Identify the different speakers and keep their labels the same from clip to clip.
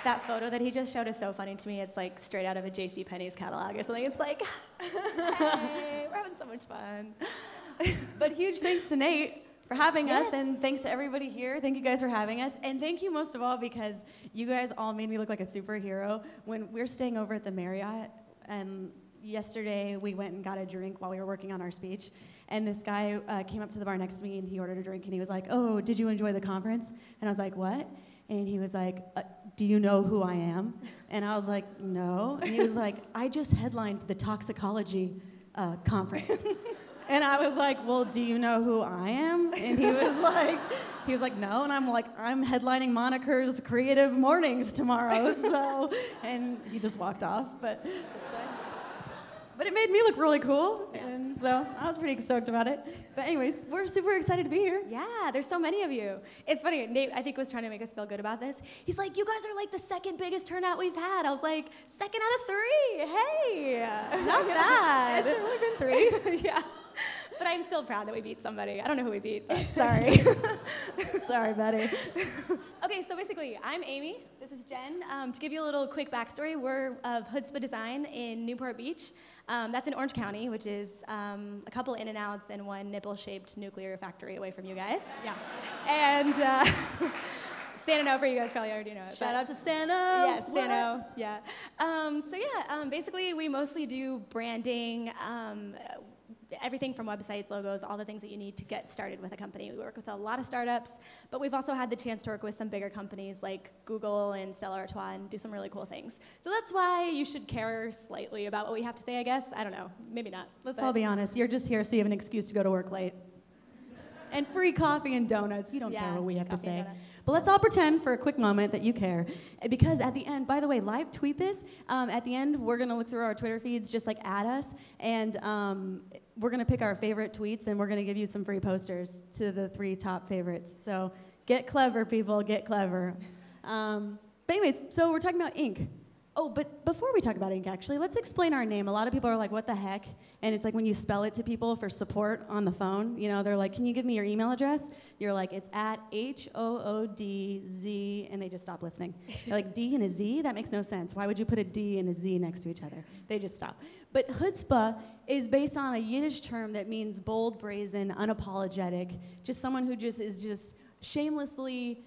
Speaker 1: That photo that he just showed is so funny to me. It's like straight out of a JCPenney's catalog or something. It's like, hey, we're having so much fun.
Speaker 2: But huge thanks to Nate for having us, and thanks to everybody here. Thank you guys for having us, and thank you most of all because you guys all made me look like a superhero when we're staying over at the Marriott, and yesterday we went and got a drink while we were working on our speech, and this guy came up to the bar next to me and he ordered a drink and he was like, "Oh, did you enjoy the conference?" And I was like, "What?" And he was like, "Do you know who I am?" And I was like, "No." And he was like, "I just headlined the toxicology conference." And I was like, "Well, do you know who I am?" And he was like, "No." And I'm like, "I'm headlining Moniker's Creative Mornings tomorrow." So, and he just walked off. But it made me look really cool, and so I was pretty stoked about it. But anyways, we're super excited to be here.
Speaker 1: Yeah, there's so many of you. It's funny, Nate, I think, was trying to make us feel good about this. He's like, "You guys are like the second biggest turnout we've had." I was like, "Second out of 3, hey, not bad."
Speaker 2: Has there only been 3?
Speaker 1: Yeah. But I'm still proud that we beat somebody. I don't know who we beat, but sorry.
Speaker 2: Sorry, buddy.
Speaker 1: Okay, so basically, I'm Amy. This is Jen. To give you a little quick backstory, we're of Chutzpah Design in Newport Beach. That's in Orange County, which is a couple In-N-Outs and one nipple-shaped nuclear factory away from you guys.
Speaker 2: Yeah.
Speaker 1: And Santa Nova, you guys probably already know it.
Speaker 2: Shout out to Santa.
Speaker 1: Yes, Santa. Yeah. Basically, we mostly do branding, everything from websites, logos, all the things that you need to get started with a company. We work with a lot of startups, but we've also had the chance to work with some bigger companies like Google and Stella Artois and do some really cool things. So that's why you should care slightly about what we have to say, I guess. I don't know, maybe not.
Speaker 2: Let's all be honest. You're just here so you have an excuse to go to work late. And free coffee and donuts. You don't care what we have to say. But let's all pretend for a quick moment that you care. Because at the end, by the way, live tweet this. At the end, we're going to look through our Twitter feeds, just like add us. And we're going to pick our favorite tweets, and we're going to give you some free posters to the 3 top favorites. So get clever, people. Get clever. But anyways, so we're talking about ink. Oh, but before we talk about ink, actually, let's explain our name. A lot of people are like, "What the heck?" And it's like when you spell it to people for support on the phone, you know, they're like, "Can you give me your email address?" You're like, "It's at HOODZ," and they just stop listening. You're like, D and a Z? That makes no sense. Why would you put a D and a Z next to each other? They just stop. But chutzpah is based on a Yiddish term that means bold, brazen, unapologetic, just someone who is just shamelessly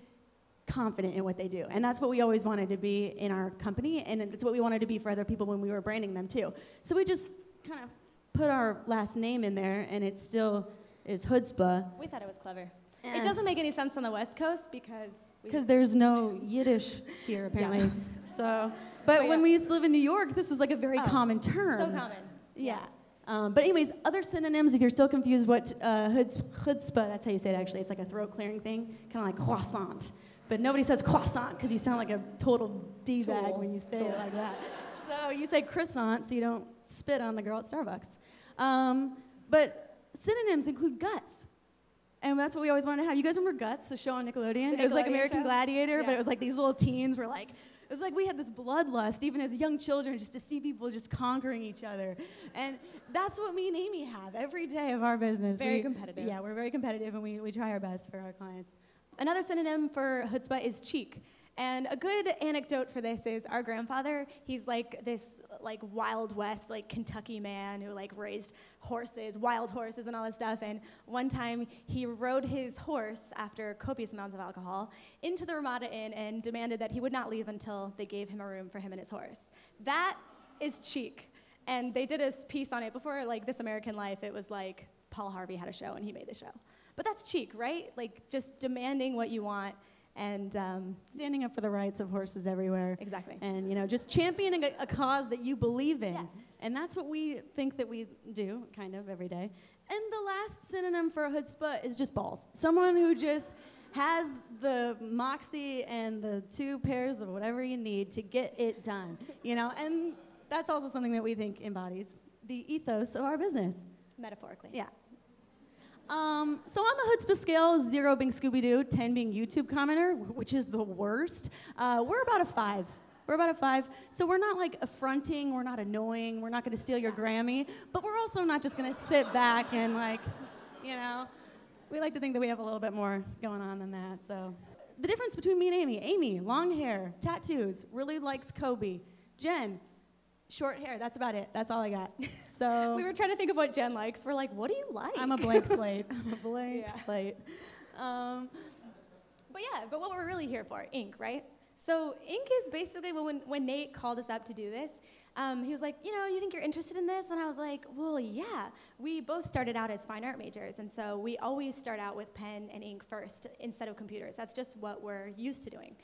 Speaker 2: confident in what they do. And that's what we always wanted to be in our company, and it's what we wanted to be for other people when we were branding them too. So we just kind of put our last name in there, and it still is chutzpah.
Speaker 1: We thought it was clever. It doesn't make any sense on the West Coast because
Speaker 2: there's no Yiddish here, apparently.
Speaker 1: Yeah.
Speaker 2: So, but when we used to live in New York, this was like a very common term.
Speaker 1: So common.
Speaker 2: Yeah. But anyways, other synonyms, if you're still confused what chutzpah, that's how you say it actually. It's like a throat clearing thing, kind of like croissant. But nobody says croissant because you sound like a total D-bag when you say it like that. So you say croissant so you don't spit on the girl at Starbucks. But synonyms include guts. And that's what we always wanted to have. You guys remember Guts, the show on Nickelodeon? It was like American Gladiator, but it was like these little teens were like, it was like we had this bloodlust, even as young children, just to see people just conquering each other. And that's what me and Amy have every day of our business.
Speaker 1: Very competitive.
Speaker 2: Yeah, we're very competitive, and we try our best for our clients. Another synonym for chutzpah is cheek. And a good anecdote for this is our grandfather, he's like this like Wild West, like Kentucky man who like raised horses, wild horses and all that stuff. And one time he rode his horse after copious amounts of alcohol into the Ramada Inn and demanded that he would not leave until they gave him a room for him and his horse. That is cheek. And they did a piece on it before like This American Life. It was like Paul Harvey had a show and he made the show. But that's cheek, right? Like just demanding what you want and standing up for the rights of horses everywhere.
Speaker 1: Exactly.
Speaker 2: And you know, just championing a cause that you believe in.
Speaker 1: Yes.
Speaker 2: And that's what we think that we do, kind of, every day. And the last synonym for a chutzpah is just balls. Someone who just has the moxie and the 2 pairs of whatever you need to get it done. You know, and that's also something that we think embodies the ethos of our business.
Speaker 1: Metaphorically.
Speaker 2: Yeah. So on the chutzpah scale, 0 being Scooby-Doo, 10 being YouTube commenter, which is the worst, we're about a 5. We're about a 5. So we're not like affronting, we're not annoying, we're not gonna steal your Grammy, but we're also not just gonna sit back and like, you know, we like to think that we have a little bit more going on than that, so. The difference between me and Amy, long hair, tattoos, really likes Kobe. Jen, short hair, that's about it. That's all I got. So
Speaker 1: We were trying to think of what Jen likes. We're like, what do you like?
Speaker 2: I'm a blank slate. I'm a blank slate.
Speaker 1: But what we're really here for, ink, right? So ink is basically when Nate called us up to do this, he was like, you think you're interested in this? And I was like, well, yeah. We both started out as fine art majors, and so we always start out with pen and ink first instead of computers. That's just what we're used to doing.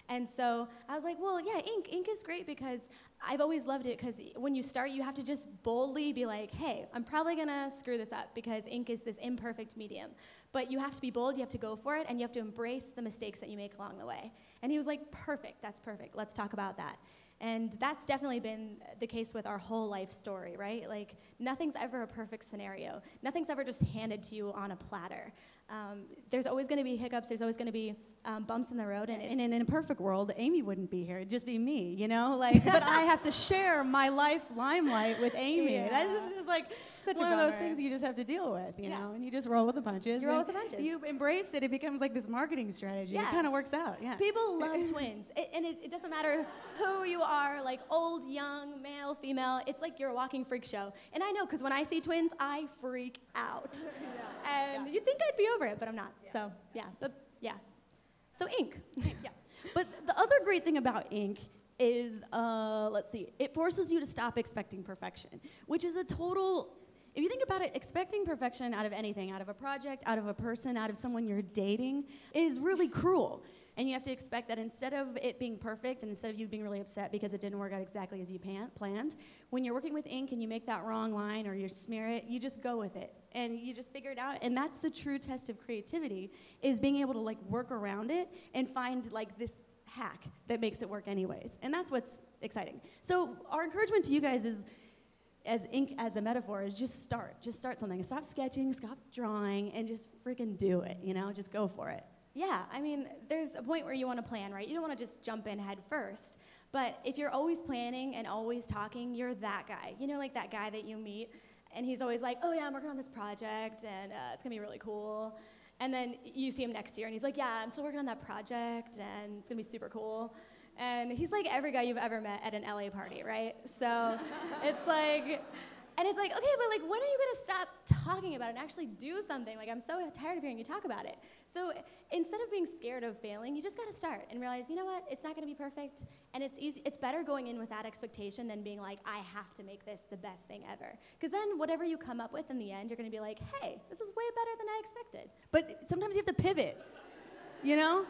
Speaker 1: And so I was like, well, yeah, ink. Ink is great because I've always loved it because when you start, you have to just boldly be like, hey, I'm probably going to screw this up because ink is this imperfect medium. But you have to be bold, you have to go for it, and you have to embrace the mistakes that you make along the way. And he was like, perfect, that's perfect. Let's talk about that. And that's definitely been the case with our whole life story, right? Like, nothing's ever a perfect scenario. Nothing's ever just handed to you on a platter. There's always going to be hiccups. There's always going to be bumps in the road. And
Speaker 2: in an imperfect world, Amy wouldn't be here. It'd just be me, Like, but I have to share my life limelight with Amy.
Speaker 1: Yeah.
Speaker 2: That's just like
Speaker 1: Such
Speaker 2: one
Speaker 1: a
Speaker 2: of those
Speaker 1: bummer.
Speaker 2: things you just have to deal with, you know? And you just roll with the punches.
Speaker 1: You roll with the punches.
Speaker 2: You embrace it. It becomes like this marketing strategy.
Speaker 1: Yeah.
Speaker 2: It kind of works out, yeah.
Speaker 1: People love twins. It doesn't matter who you are, like old, young, male, female. It's like you're a walking freak show. And I know, because when I see twins, I freak out. And you'd think I'd be over it, but I'm not. So, So ink.
Speaker 2: Yeah. But the other great thing about ink is, it forces you to stop expecting perfection, which is a total, if you think about it, expecting perfection out of anything, out of a project, out of a person, out of someone you're dating, is really cruel. And you have to expect that instead of it being perfect, and instead of you being really upset because it didn't work out exactly as you planned, when you're working with ink and you make that wrong line or you smear it, you just go with it. And you just figure it out. And that's the true test of creativity, is being able to like work around it and find like this hack that makes it work anyways. And that's what's exciting. So our encouragement to you guys is, as ink as a metaphor, is just start. Just start something. Stop sketching, stop drawing, and just freaking do it, Just go for it.
Speaker 1: Yeah, I mean, there's a point where you want to plan, right? You don't want to just jump in head first. But if you're always planning and always talking, you're that guy. Like that guy that you meet, and he's always like, oh yeah, I'm working on this project, and it's going to be really cool. And then you see him next year, and he's like, yeah, I'm still working on that project, and it's going to be super cool. And he's like every guy you've ever met at an LA party, right? So it's like, okay, but like, when are you gonna stop talking about it and actually do something? Like, I'm so tired of hearing you talk about it. So instead of being scared of failing, you just gotta start and realize, you know what, it's not gonna be perfect, and it's easy. It's better going in with that expectation than being like, I have to make this the best thing ever. Because then whatever you come up with in the end, you're gonna be like, hey, this is way better than I expected.
Speaker 2: But sometimes you have to pivot.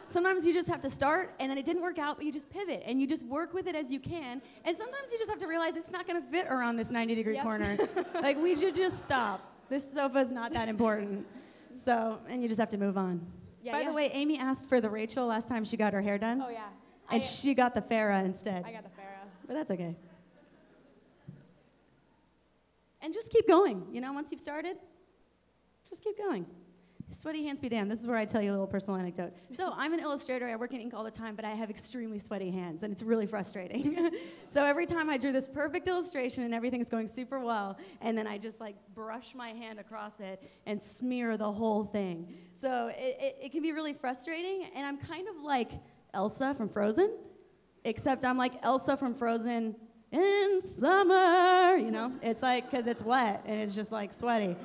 Speaker 2: Sometimes you just have to start, and then it didn't work out, but you just pivot, and you just work with it as you can. And sometimes you just have to realize it's not going to fit around this 90-degree corner. Like, we should just stop. This sofa's not that important. So, and you just have to move on. By the way, Amy asked for the Rachel last time she got her hair done.
Speaker 1: Oh, yeah.
Speaker 2: And she got the Farrah instead.
Speaker 1: I got the Farrah.
Speaker 2: But that's okay. And just keep going. Once you've started, just keep going. Sweaty hands be damned. This is where I tell you a little personal anecdote. So I'm an illustrator. I work in ink all the time, but I have extremely sweaty hands, and it's really frustrating. So every time I drew this perfect illustration and everything's going super well, and then I just like brush my hand across it and smear the whole thing. So it can be really frustrating, and I'm kind of like Elsa from Frozen, except I'm like Elsa from Frozen in summer, It's like, because it's wet, and it's just like sweaty.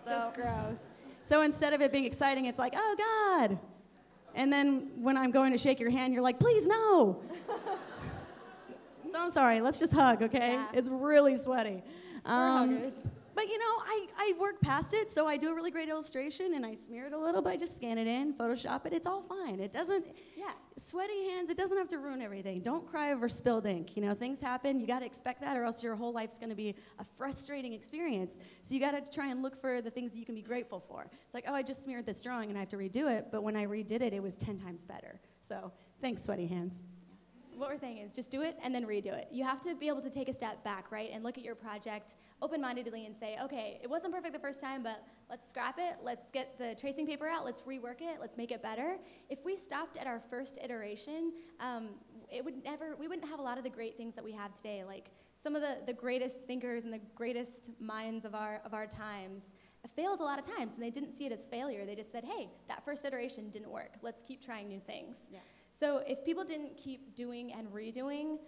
Speaker 1: Just gross.
Speaker 2: So instead of it being exciting, it's like, oh, God. And then when I'm going to shake your hand, you're like, please, no. So I'm sorry. Let's just hug, okay?
Speaker 1: Yeah.
Speaker 2: It's really sweaty.
Speaker 1: We're huggers.
Speaker 2: But, I work past it, so I do a really great illustration, and I smear it a little, but I just scan it in, Photoshop it. It's all fine. It doesn't, sweaty hands, it doesn't have to ruin everything. Don't cry over spilled ink. Things happen. You got to expect that, or else your whole life's going to be a frustrating experience. So you got to try and look for the things that you can be grateful for. It's like, oh, I just smeared this drawing, and I have to redo it, but when I redid it, it was 10 times better. So thanks, sweaty hands.
Speaker 1: what we're saying is just do it and then redo it. You have to be able to take a step back, right, and look at your project open-mindedly and say, okay, it wasn't perfect the first time, but let's scrap it, let's get the tracing paper out, let's rework it, let's make it better. If we stopped at our first iteration, we wouldn't have a lot of the great things that we have today. Like some of the greatest thinkers and the greatest minds of our times failed a lot of times, and they didn't see it as failure. They just said, hey, that first iteration didn't work. Let's keep trying new things. Yeah. So if people didn't keep doing and redoing,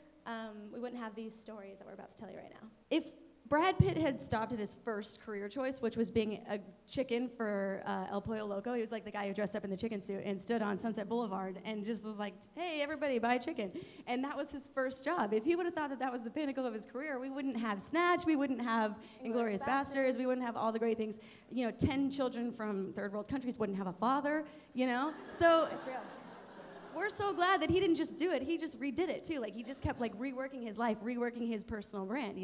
Speaker 1: we wouldn't have these stories that we're about to tell you right now.
Speaker 2: If Brad Pitt had stopped at his first career choice, which was being a chicken for El Pollo Loco. He was like the guy who dressed up in the chicken suit and stood on Sunset Boulevard and just was like, hey, everybody, buy chicken. And that was his first job. If he would have thought that that was the pinnacle of his career, we wouldn't have Snatch, we wouldn't have Inglourious Basterds, we wouldn't have all the great things. 10 children from third world countries wouldn't have a father, So
Speaker 1: it's real.
Speaker 2: We're so glad that he didn't just do it, he just redid it too. Like he just kept reworking his life, reworking his personal brand,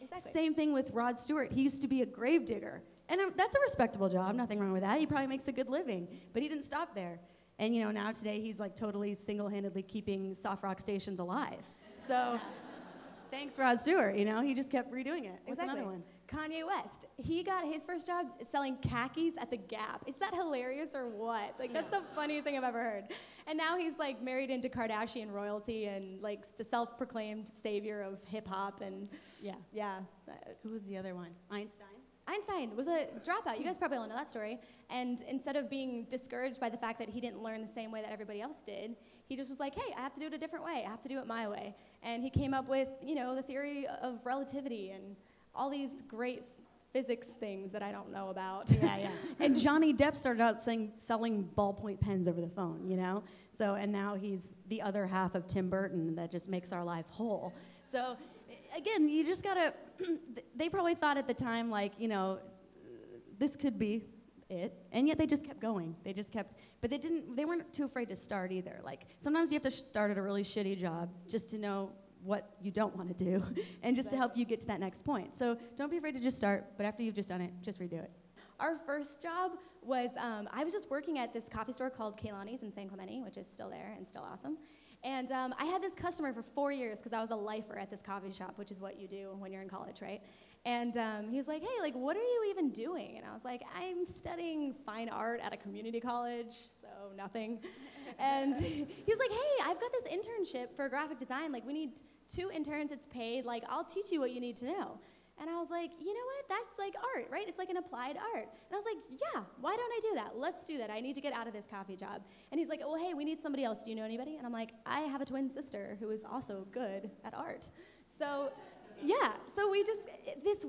Speaker 1: Exactly.
Speaker 2: Same thing with Rod Stewart. He used to be a grave digger. And that's a respectable job, nothing wrong with that. He probably makes a good living, but he didn't stop there. And now today he's like totally single-handedly keeping soft rock stations alive. So thanks Rod Stewart, he just kept redoing it. What's
Speaker 1: Exactly.
Speaker 2: another one?
Speaker 1: Kanye West, he got his first job selling khakis at the Gap. Is that hilarious or what? That's the funniest thing I've ever heard. And now he's married into Kardashian royalty and the self-proclaimed savior of hip hop and yeah.
Speaker 2: Who was the other one?
Speaker 1: Einstein was a dropout. You guys probably all know that story. And instead of being discouraged by the fact that he didn't learn the same way that everybody else did, he just was like, hey, I have to do it a different way. I have to do it my way. And he came up with, the theory of relativity and all these great physics things that I don't know about.
Speaker 2: Yeah. And Johnny Depp started out selling ballpoint pens over the phone, So, and now he's the other half of Tim Burton that just makes our life whole. So, again, you just gotta, they probably thought at the time, this could be it, and yet they just kept going. They just kept, but they weren't too afraid to start either. Sometimes you have to start at a really shitty job just to know what you don't want to do and just to help you get to that next point. So don't be afraid to just start, but after you've just done it, just redo it.
Speaker 1: Our first job was, I was just working at this coffee store called Kaylani's in San Clemente, which is still there and still awesome. And I had this customer for 4 years because I was a lifer at this coffee shop, which is what you do when you're in college, right? And he was like, hey, what are you even doing? And I was like, I'm studying fine art at a community college, so nothing. And he was like, hey, I've got this internship for graphic design. We need 2 interns, it's paid. I'll teach you what you need to know. And I was like, you know what? That's art, right? It's an applied art. And I was like, yeah, why don't I do that? Let's do that. I need to get out of this coffee job. And he's like, well, hey, we need somebody else. Do you know anybody? And I'm like, I have a twin sister who is also good at art. So yeah, so we just, this,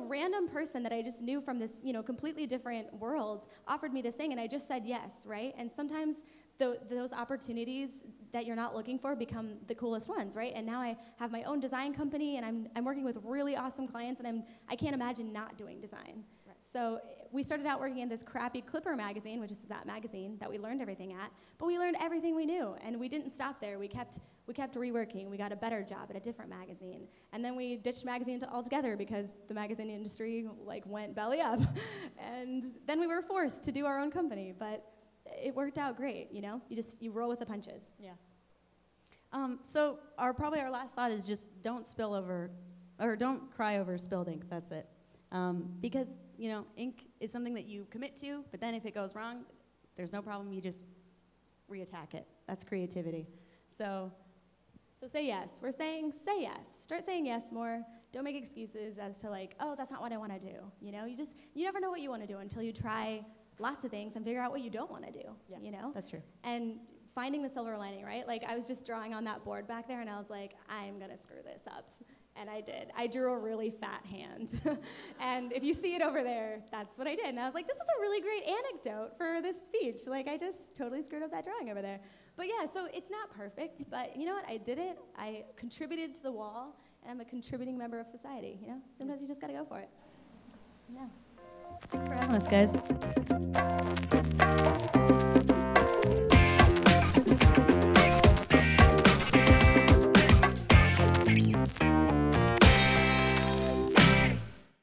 Speaker 1: random person that I just knew from this, completely different world offered me this thing, and I just said yes, right? And sometimes those opportunities that you're not looking for become the coolest ones, right? And now I have my own design company, and I'm working with really awesome clients, and I can't imagine not doing design. Right. So we started out working in this crappy Clipper magazine, which is that magazine that we learned everything at, but we learned everything we knew, and we didn't stop there. We kept reworking. We got a better job at a different magazine, and then we ditched magazines altogether because the magazine industry went belly up, and then we were forced to do our own company, but it worked out great, You roll with the punches.
Speaker 2: Yeah. So probably our last thought is just don't spill over, or don't cry over spilled ink. That's it. Because ink is something that you commit to, but then if it goes wrong, there's no problem. You just reattack it. That's creativity. So say yes. We're saying say yes. Start saying yes more. Don't make excuses as to oh, that's not what I want to do. You never know what you want to do until you try lots of things and figure out what you don't want to do. Yeah, that's true.
Speaker 1: And finding the silver lining, right? I was just drawing on that board back there, and I was like, I'm gonna screw this up. And I did. I drew a really fat hand. And if you see it over there, that's what I did. And I was like, this is a really great anecdote for this speech. I just totally screwed up that drawing over there. But yeah, so it's not perfect, but you know what? I did it. I contributed to the wall, and I'm a contributing member of society, Sometimes you just gotta go for it. Yeah.
Speaker 2: Thanks for having us, guys.